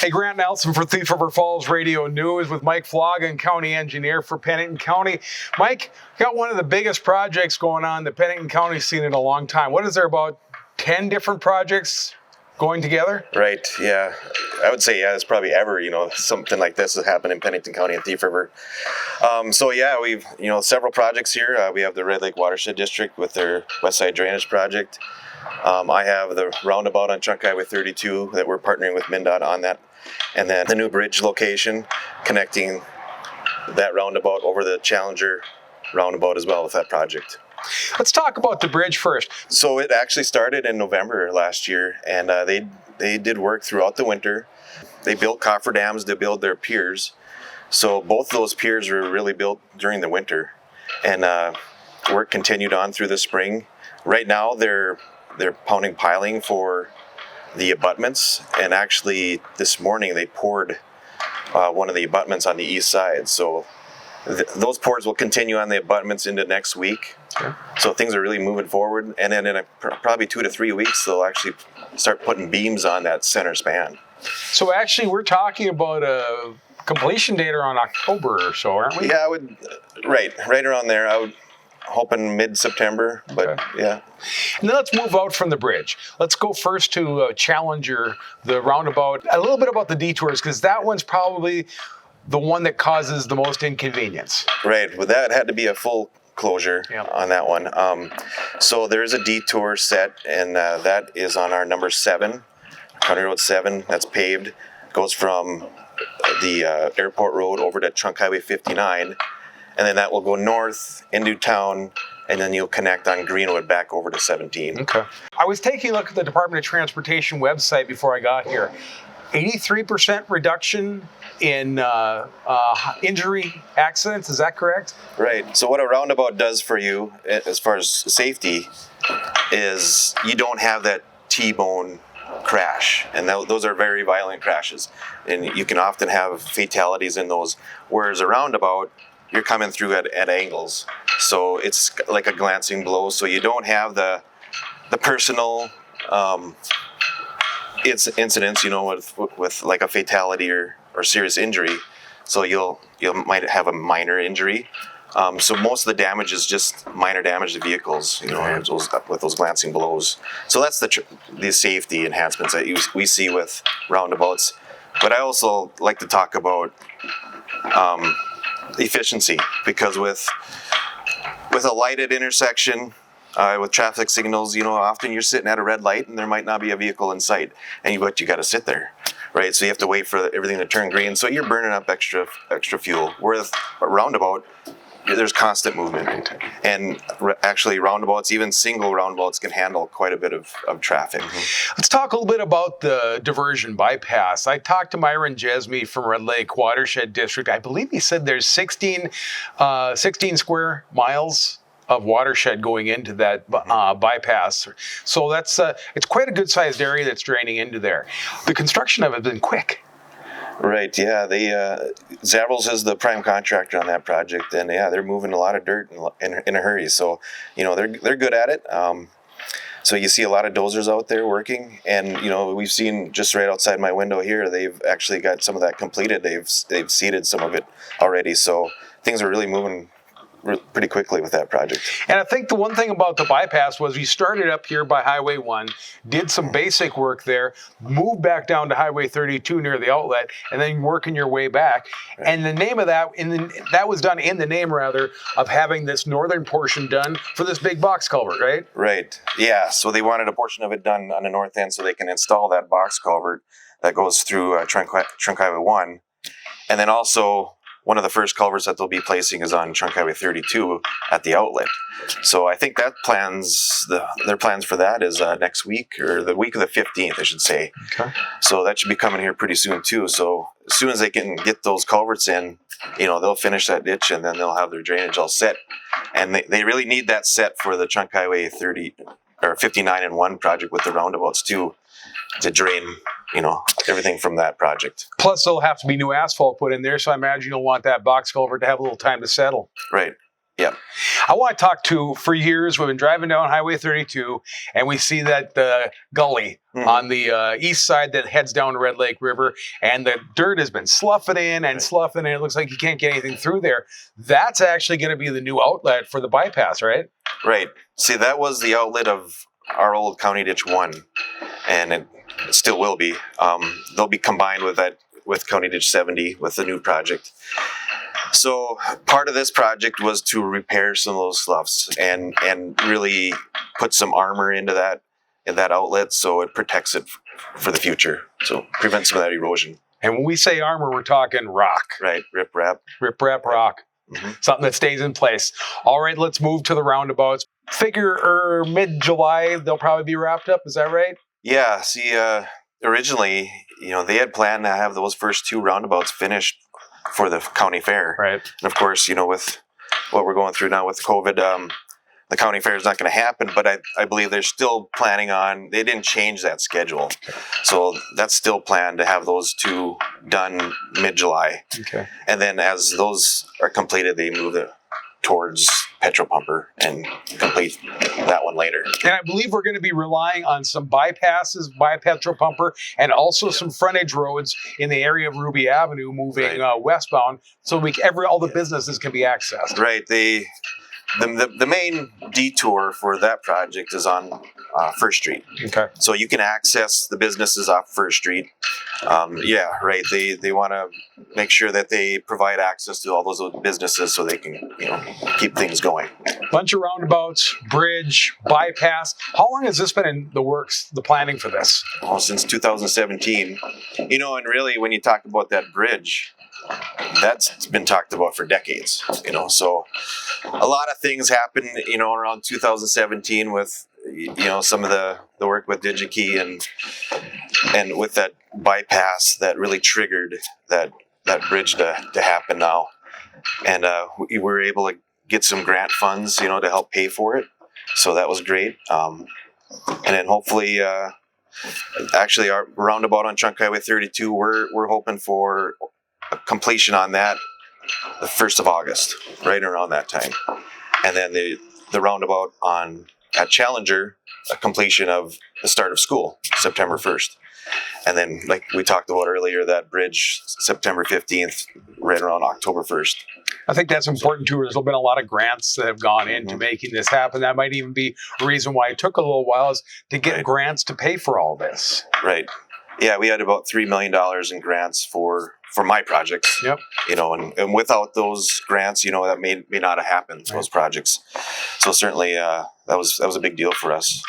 Hey, Grant Nelson for Thief River Falls Radio News with Mike Flaagan, County Engineer for Pennington County. Mike, got one of the biggest projects going on that Pennington County's seen in a long time. What is there, about 10 different projects going together? Right, yeah. I would say, it's probably ever, something like this has happened in Pennington County and Thief River. We've, several projects here. We have the Red Lake Watershed District with their West Side Drainage Project. I have the roundabout on Trunk Highway 32 that we're partnering with MnDOT on that. And then the new bridge location connecting that roundabout over the Challenger roundabout as well with that project. Let's talk about the bridge first. So it actually started in November last year, and they did work throughout the winter. They built cofferdams to build their piers. So both those piers were really built during the winter, and work continued on through the spring. Right now they're pounding piling for the abutments, and actually this morning they poured one of the abutments on the east side. So those pours will continue on the abutments into next week. Okay. So things are really moving forward, and then in probably 2 to 3 weeks they'll actually start putting beams on that center span. So actually we're talking about a completion date around October or so, aren't we? Yeah, right around there. I would hoping mid-September, but okay. Yeah. And then let's move out from the bridge. Let's go first to Challenger, the roundabout. A little bit about the detours, because that one's probably the one that causes the most inconvenience. Right, well, that had to be a full closure on that one. So there's a detour set, and that is on our number 7, County Road 7, that's paved. Goes from the Airport Road over to Trunk Highway 59, and then that will go north into town, and then you'll connect on Greenwood back over to 17. Okay. I was taking a look at the Department of Transportation website before I got here. 83% reduction in injury accidents, is that correct? Right. So what a roundabout does for you as far as safety is you don't have that T-bone crash, and those are very violent crashes, and you can often have fatalities in those, whereas a roundabout, you're coming through at angles, so it's like a glancing blow, so you don't have the personal incidents, with like a fatality or serious injury. So you might have a minor injury. So most of the damage is just minor damage to vehicles, with those glancing blows. So that's the safety enhancements that we see with roundabouts. But I also like to talk about efficiency, because with a lighted intersection, with traffic signals, often you're sitting at a red light and there might not be a vehicle in sight, but you got to sit there, right? So you have to wait for everything to turn green. So you're burning up extra fuel. Whereas a roundabout, there's constant movement, and actually roundabouts, even single roundabouts, can handle quite a bit of traffic. Mm-hmm. Let's talk a little bit about the Diversion Bypass. I talked to Myron Jesme from Red Lake Watershed District. I believe he said there's 16 square miles of watershed going into that bypass. So that's it's quite a good sized area that's draining into there. The construction of it has been quick. Right, yeah. Zavrels is the prime contractor on that project, and they're moving a lot of dirt in a hurry. So, they're good at it. So you see a lot of dozers out there working, and we've seen just right outside my window here, they've actually got some of that completed. They've seeded some of it already. So things are really moving pretty quickly with that project. And I think the one thing about the bypass was you started up here by Highway 1, did some basic work there, moved back down to Highway 32 near the outlet, and then working your way back. Right. And the name of that, that was done in the name, rather, of having this northern portion done for this big box culvert, right? Right, yeah. So they wanted a portion of it done on the north end so they can install that box culvert that goes through Trunk Highway 1. And then also, one of the first culverts that they'll be placing is on Trunk Highway 32 at the outlet. So I think that their plans for that is next week, or the week of the 15th, I should say. Okay. So that should be coming here pretty soon too. So as soon as they can get those culverts in, they'll finish that ditch, and then they'll have their drainage all set. And they really need that set for the Trunk Highway 59 and 1 project with the roundabouts too, to drain everything from that project. Plus, there'll have to be new asphalt put in there, so I imagine you'll want that box culvert to have a little time to settle. Right. Yep. I want to talk to, for years, we've been driving down Highway 32 and we see that gully on the east side that heads down to Red Lake River, and the dirt has been sloughing in and sloughing in. It looks like you can't get anything through there. That's actually going to be the new outlet for the bypass, right? Right. See, that was the outlet of our old County Ditch 1, and it still will be. They'll be combined with County Ditch 70 with the new project. So part of this project was to repair some of those sloughs and really put some armor into that outlet so it protects it for the future. So prevent some of that erosion. And when we say armor, we're talking rock. Right, rip-rap. Rip-rap rock. Something that stays in place. All right, let's move to the roundabouts. Figure mid-July, they'll probably be wrapped up. Is that right? Yeah. See, originally, they had planned to have those first 2 roundabouts finished for the county fair. Right. And of course, with what we're going through now with COVID, the county fair is not going to happen, but I believe they're still planning on, they didn't change that schedule. So that's still planned to have those 2 done mid-July. Okay. And then as those are completed, they move it towards Petro Pumper and complete that one later. And I believe we're going to be relying on some bypasses by Petro Pumper and also some frontage roads in the area of Ruby Avenue moving westbound, so all the businesses can be accessed. Right. The main detour for that project is on First Street. Okay. So you can access the businesses off First Street. They want to make sure that they provide access to all those businesses so they can keep things going. Bunch of roundabouts, bridge, bypass. How long has this been in the works, the planning for this? Well, since 2017. And really when you talk about that bridge, that's been talked about for decades, so a lot of things happened, around 2017 with, some of the work with DigiKey and with that bypass that really triggered that bridge to happen now. And we were able to get some grant funds, to help pay for it. So that was great. And then hopefully, actually our roundabout on Trunk Highway 32, we're hoping for completion on that the 1st of August, right around that time. And then the roundabout at Challenger, a completion of the start of school, September 1st. And then, like we talked about earlier, that bridge, September 15th, right around October 1st. I think that's important too. There's been a lot of grants that have gone into making this happen. That might even be a reason why it took a little while, is to get grants to pay for all this. Right. Yeah, we had about $3 million in grants for my projects. Yep. And without those grants, that may not have happened, those projects. So certainly that was a big deal for us.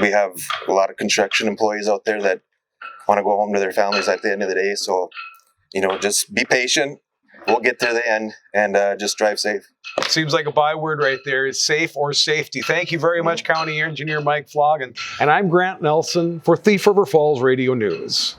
We have a lot of construction employees out there that want to go home to their families at the end of the day. So, just be patient. We'll get to the end and just drive safe. Seems like a byword right there is safe or safety. Thank you very much, County Engineer Mike Flaagan. And I'm Grant Nelson for Thief River Falls Radio News.